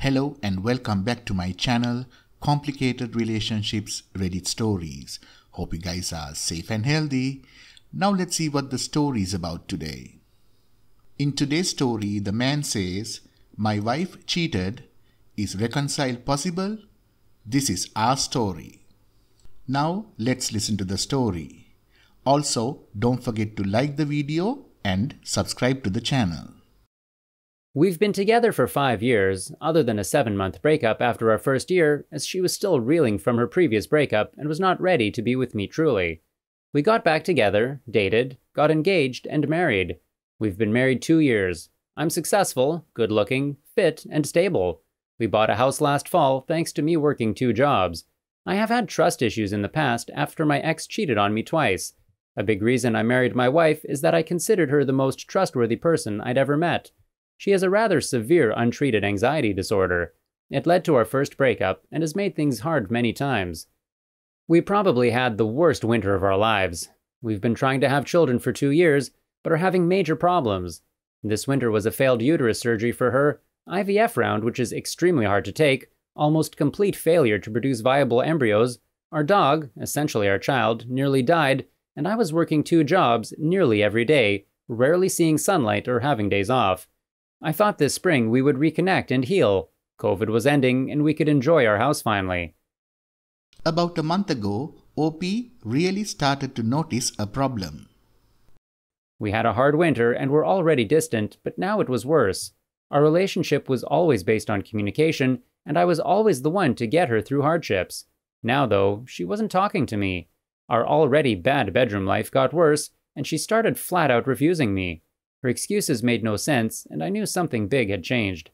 Hello and welcome back to my channel, Complicated Relationships Reddit Stories. Hope you guys are safe and healthy. Now let's see what the story is about today. In today's story, the man says, "My wife cheated. Is reconcile possible?" This is our story. Now let's listen to the story. Also, don't forget to like the video and subscribe to the channel. We've been together for 5 years, other than a 7-month breakup after our first year, as she was still reeling from her previous breakup and was not ready to be with me truly. We got back together, dated, got engaged, and married. We've been married 2 years. I'm successful, good-looking, fit, and stable. We bought a house last fall thanks to me working 2 jobs. I have had trust issues in the past after my ex cheated on me twice. A big reason I married my wife is that I considered her the most trustworthy person I'd ever met. She has a rather severe untreated anxiety disorder. It led to our first breakup and has made things hard many times. We probably had the worst winter of our lives. We've been trying to have children for 2 years, but are having major problems. This winter was a failed uterus surgery for her, IVF round, which is extremely hard to take, almost complete failure to produce viable embryos, our dog, essentially our child, nearly died, and I was working 2 jobs nearly every day, rarely seeing sunlight or having days off. I thought this spring we would reconnect and heal. COVID was ending and we could enjoy our house finally. About a month ago, OP really started to notice a problem. We had a hard winter and were already distant, but now it was worse. Our relationship was always based on communication, and I was always the one to get her through hardships. Now, though, she wasn't talking to me. Our already bad bedroom life got worse, and she started flat out refusing me. Her excuses made no sense, and I knew something big had changed.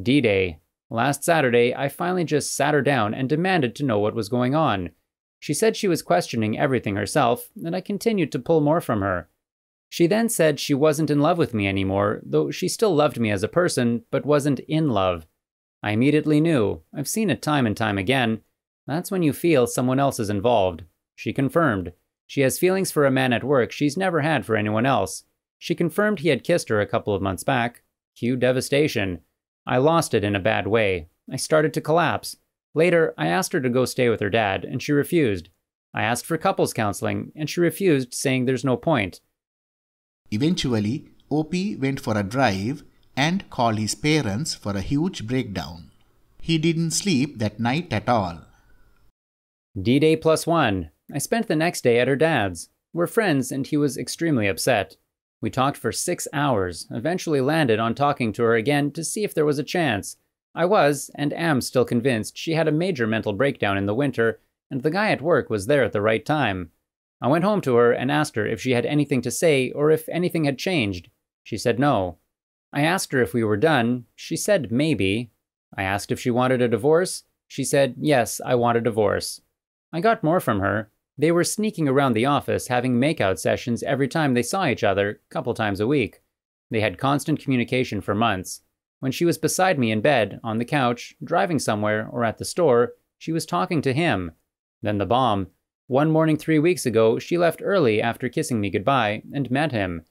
D-Day. Last Saturday, I finally just sat her down and demanded to know what was going on. She said she was questioning everything herself, and I continued to pull more from her. She then said she wasn't in love with me anymore, though she still loved me as a person, but wasn't in love. I immediately knew. I've seen it time and time again. That's when you feel someone else is involved. She confirmed. She has feelings for a man at work she's never had for anyone else. She confirmed he had kissed her a couple of months back. Cue devastation. I lost it in a bad way. I started to collapse. Later, I asked her to go stay with her dad, and she refused. I asked for couples counseling, and she refused, saying there's no point. Eventually, OP went for a drive and called his parents for a huge breakdown. He didn't sleep that night at all. D-Day +1. I spent the next day at her dad's. We're friends, and he was extremely upset. We talked for 6 hours, eventually landed on talking to her again to see if there was a chance. I was, and am still convinced she had a major mental breakdown in the winter, and the guy at work was there at the right time. I went home to her and asked her if she had anything to say or if anything had changed. She said no. I asked her if we were done. She said maybe. I asked if she wanted a divorce. She said yes, I want a divorce. I got more from her. They were sneaking around the office, having makeout sessions every time they saw each other, a couple times a week. They had constant communication for months. When she was beside me in bed, on the couch, driving somewhere, or at the store, she was talking to him. Then the bomb. One morning 3 weeks ago, she left early after kissing me goodbye and met him.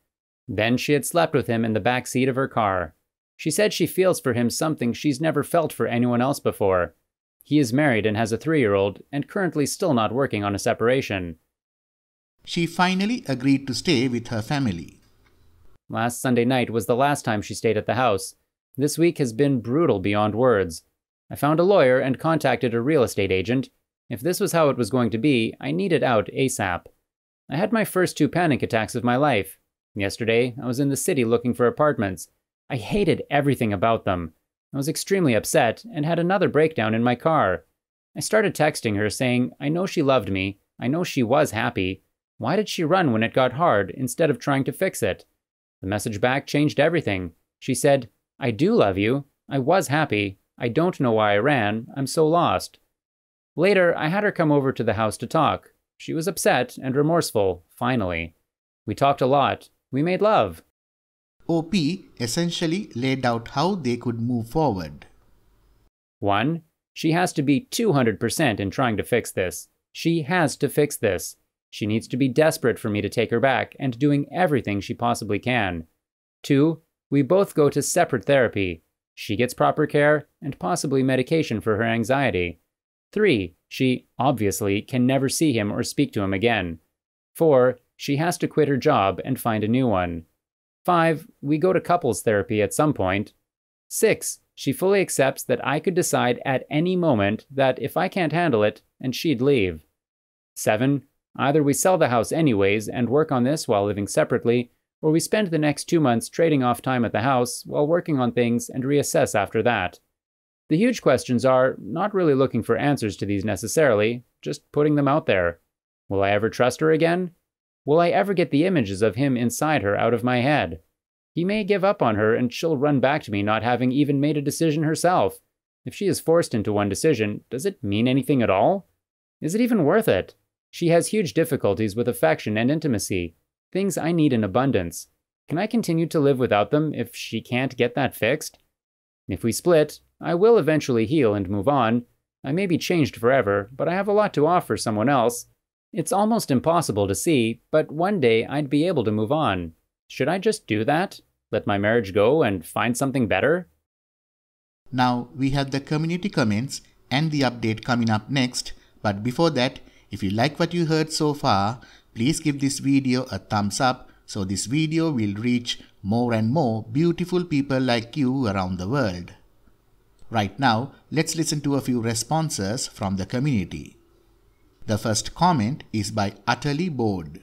Then she had slept with him in the back seat of her car. She said she feels for him something she's never felt for anyone else before. He is married and has a 3-year-old, and currently still not working on a separation. She finally agreed to stay with her family. Last Sunday night was the last time she stayed at the house. This week has been brutal beyond words. I found a lawyer and contacted a real estate agent. If this was how it was going to be, I needed out ASAP. I had my first 2 panic attacks of my life. Yesterday, I was in the city looking for apartments. I hated everything about them. I was extremely upset and had another breakdown in my car. I started texting her saying, I know she loved me. I know she was happy. Why did she run when it got hard instead of trying to fix it? The message back changed everything. She said, I do love you. I was happy. I don't know why I ran. I'm so lost. Later, I had her come over to the house to talk. She was upset and remorseful, finally. We talked a lot. We made love. OP essentially laid out how they could move forward. 1. She has to be 200% in trying to fix this. She has to fix this. She needs to be desperate for me to take her back and doing everything she possibly can. 2. We both go to separate therapy. She gets proper care and possibly medication for her anxiety. 3. She, obviously, can never see him or speak to him again. 4. She has to quit her job and find a new one. 5. We go to couples therapy at some point. 6. She fully accepts that I could decide at any moment that if I can't handle it, and she'd leave. 7. Either we sell the house anyways and work on this while living separately, or we spend the next 2 months trading off time at the house while working on things and reassess after that. The huge questions are not really looking for answers to these necessarily, just putting them out there. Will I ever trust her again? Will I ever get the images of him inside her out of my head? He may give up on her and she'll run back to me not having even made a decision herself. If she is forced into one decision, does it mean anything at all? Is it even worth it? She has huge difficulties with affection and intimacy, things I need in abundance. Can I continue to live without them if she can't get that fixed? If we split, I will eventually heal and move on. I may be changed forever, but I have a lot to offer someone else. It's almost impossible to see, but one day I'd be able to move on. Should I just do that? Let my marriage go and find something better? Now we have the community comments and the update coming up next, but before that, if you like what you heard so far, please give this video a thumbs up so this video will reach more and more beautiful people like you around the world. Right now, let's listen to a few responses from the community. The first comment is by Utterly Bored.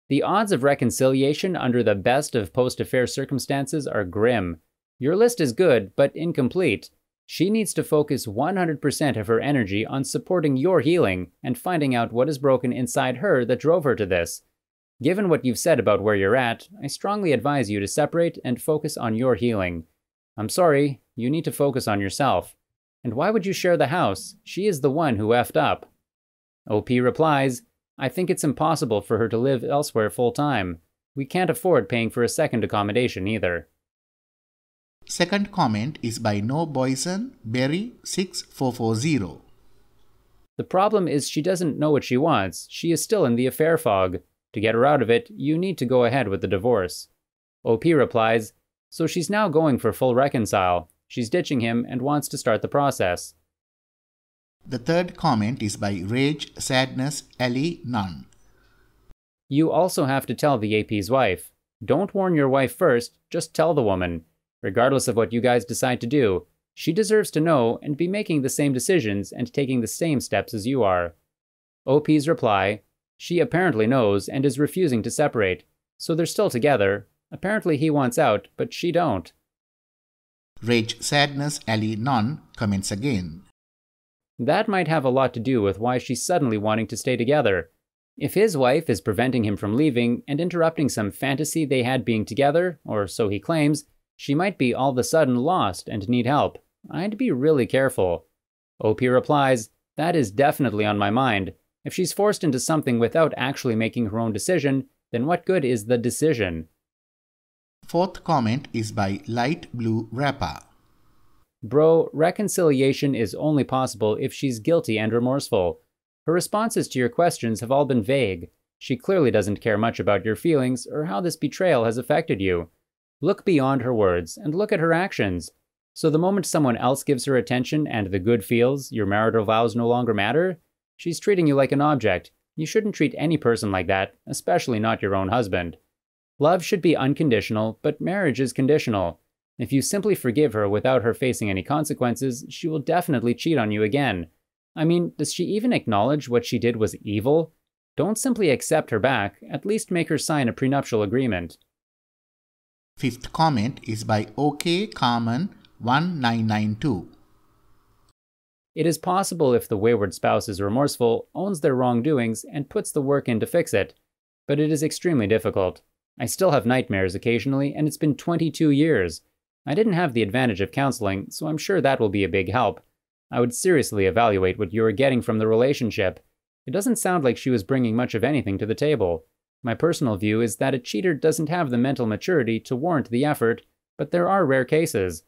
The odds of reconciliation under the best of post-affair circumstances are grim. Your list is good, but incomplete. She needs to focus 100% of her energy on supporting your healing and finding out what is broken inside her that drove her to this. Given what you've said about where you're at, I strongly advise you to separate and focus on your healing. I'm sorry, you need to focus on yourself. And why would you share the house? She is the one who effed up. OP replies, I think it's impossible for her to live elsewhere full-time. We can't afford paying for a second accommodation either. Second comment is by No Boyson Berry 6440. The problem is she doesn't know what she wants. She is still in the affair fog. To get her out of it, you need to go ahead with the divorce. OP replies, so she's now going for full reconcile. She's ditching him and wants to start the process. The third comment is by Rage Sadness Ellie Nunn. You also have to tell the AP's wife. Don't warn your wife first, just tell the woman. Regardless of what you guys decide to do, she deserves to know and be making the same decisions and taking the same steps as you are. OP's reply, she apparently knows and is refusing to separate, so they're still together. Apparently he wants out, but she don't. Rage Sadness Ellie Nunn comments again. That might have a lot to do with why she's suddenly wanting to stay together. If his wife is preventing him from leaving and interrupting some fantasy they had being together, or so he claims, she might be all of a sudden lost and need help. I'd be really careful. OP replies, that is definitely on my mind. If she's forced into something without actually making her own decision, then what good is the decision? Fourth comment is by Light Blue Rapper. Bro, reconciliation is only possible if she's guilty and remorseful. Her responses to your questions have all been vague. She clearly doesn't care much about your feelings or how this betrayal has affected you. Look beyond her words and look at her actions. So the moment someone else gives her attention and the good feels, your marital vows no longer matter? She's treating you like an object. You shouldn't treat any person like that, especially not your own husband. Love should be unconditional, but marriage is conditional. If you simply forgive her without her facing any consequences, she will definitely cheat on you again. I mean, does she even acknowledge what she did was evil? Don't simply accept her back, at least make her sign a prenuptial agreement. Fifth comment is by OK Carmen 1992. It is possible if the wayward spouse is remorseful, owns their wrongdoings, and puts the work in to fix it. But it is extremely difficult. I still have nightmares occasionally, and it's been 22 years. I didn't have the advantage of counseling, so I'm sure that will be a big help. I would seriously evaluate what you are getting from the relationship. It doesn't sound like she was bringing much of anything to the table. My personal view is that a cheater doesn't have the mental maturity to warrant the effort, but there are rare cases.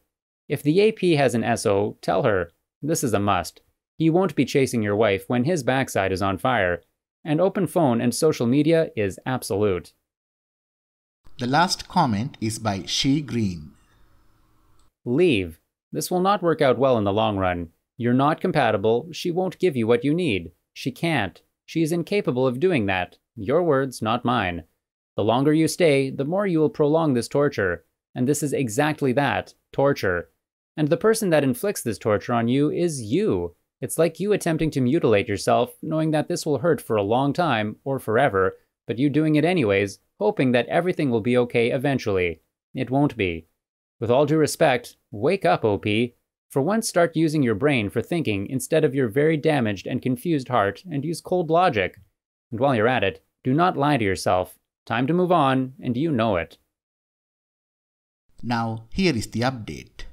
If the AP has an SO, tell her. This is a must. He won't be chasing your wife when his backside is on fire. And open phone and social media is absolute. The last comment is by She Green. Leave. This will not work out well in the long run. You're not compatible. She won't give you what you need. She can't. She is incapable of doing that. Your words, not mine. The longer you stay, the more you will prolong this torture. And this is exactly that, torture. And the person that inflicts this torture on you is you. It's like you attempting to mutilate yourself, knowing that this will hurt for a long time, or forever, but you doing it anyways, hoping that everything will be okay eventually. It won't be. With all due respect, wake up, OP. For once, start using your brain for thinking instead of your very damaged and confused heart, and use cold logic. And while you're at it, do not lie to yourself. Time to move on, and you know it. Now, here is the update.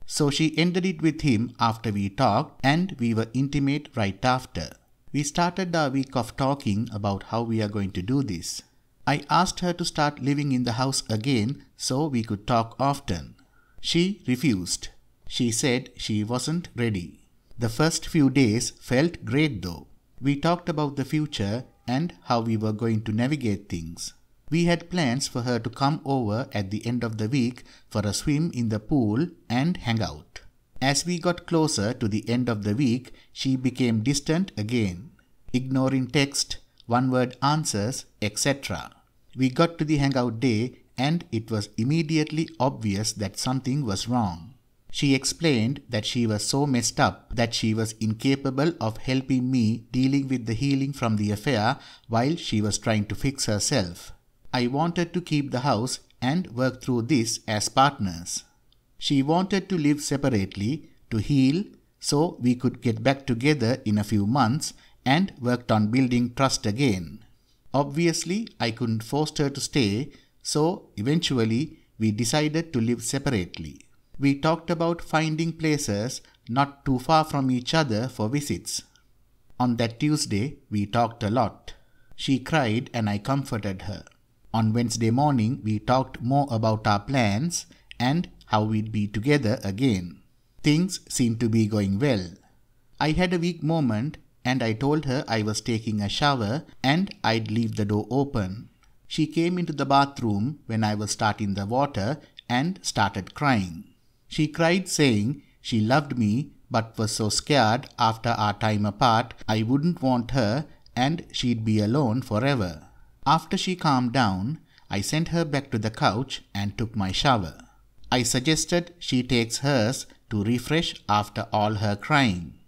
So she ended it with him after we talked, and we were intimate right after. We started our week of talking about how we are going to do this. I asked her to start living in the house again so we could talk often. She refused. She said she wasn't ready. The first few days felt great though. We talked about the future and how we were going to navigate things. We had plans for her to come over at the end of the week for a swim in the pool and hang out. As we got closer to the end of the week, she became distant again, ignoring text, one-word answers, etc. We got to the hangout day and it was immediately obvious that something was wrong. She explained that she was so messed up that she was incapable of helping me dealing with the healing from the affair while she was trying to fix herself. I wanted to keep the house and work through this as partners. She wanted to live separately, to heal, so we could get back together in a few months and worked on building trust again. Obviously, I couldn't force her to stay, so eventually we decided to live separately. We talked about finding places not too far from each other for visits. On that Tuesday, we talked a lot. She cried and I comforted her. On Wednesday morning, we talked more about our plans and how we'd be together again. Things seemed to be going well. I had a weak moment and I told her I was taking a shower and I'd leave the door open. She came into the bathroom when I was starting the water and started crying. She cried saying she loved me but was so scared after our time apart I wouldn't want her and she'd be alone forever. After she calmed down, I sent her back to the couch and took my shower. I suggested she takes hers to refresh after all her crying.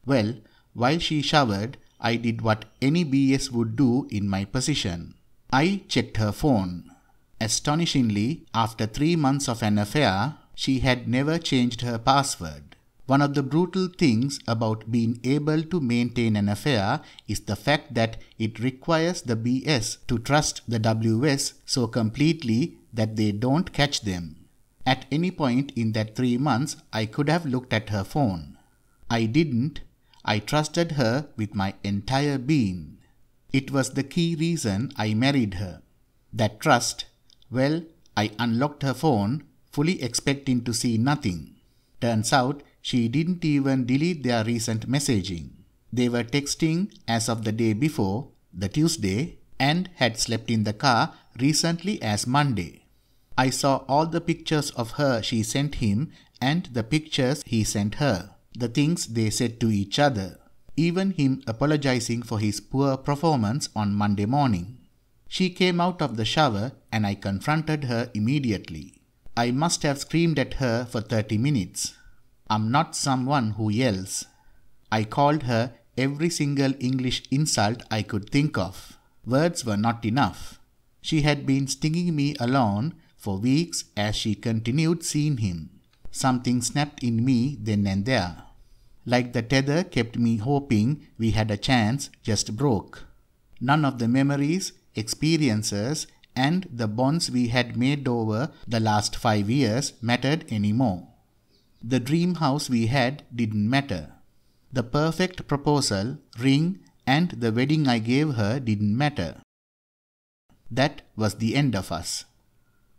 Well, while she showered, I did what any BS would do in my position. I checked her phone. Astonishingly, after 3 months of an affair, she had never changed her password. One of the brutal things about being able to maintain an affair is the fact that it requires the BS to trust the WS so completely that they don't catch them. At any point in that 3 months, I could have looked at her phone. I didn't. I trusted her with my entire being. It was the key reason I married her. That trust, well, I unlocked her phone, fully expecting to see nothing. Turns out, she didn't even delete their recent messaging. They were texting as of the day before, the Tuesday, and had slept in the car recently as Monday. I saw all the pictures of her she sent him and the pictures he sent her, the things they said to each other, even him apologizing for his poor performance on Monday morning. She came out of the shower and I confronted her immediately. I must have screamed at her for 30 minutes. I'm not someone who yells. I called her every single English insult I could think of. Words were not enough. She had been stinging me alone for weeks as she continued seeing him. Something snapped in me then and there. Like the tether kept me hoping we had a chance just broke. None of the memories, experiences, and the bonds we had made over the last 5 years mattered anymore. The dream house we had didn't matter. The perfect proposal, ring, and the wedding I gave her didn't matter. That was the end of us.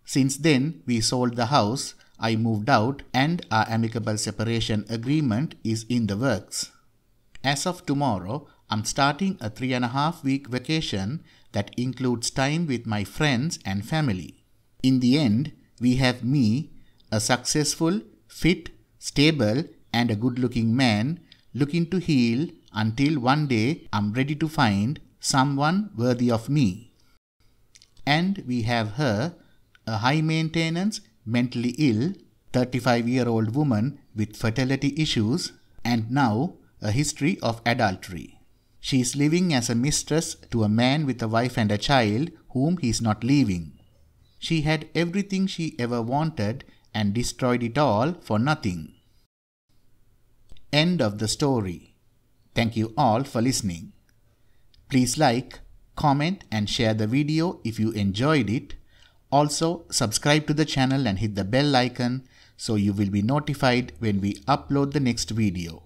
Since then, we sold the house, I moved out, and our amicable separation agreement is in the works. As of tomorrow, I'm starting a 3.5-week vacation that includes time with my friends and family. In the end, we have me, a successful, fit, stable, and a good-looking man looking to heal until one day I'm ready to find someone worthy of me. And we have her, a high-maintenance, mentally ill, 35-year-old woman with fertility issues, and now a history of adultery. She is living as a mistress to a man with a wife and a child whom he is not leaving. She had everything she ever wanted and destroyed it all for nothing. End of the story. Thank you all for listening. Please like, comment and share the video if you enjoyed it. Also, subscribe to the channel and hit the bell icon so you will be notified when we upload the next video.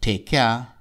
Take care.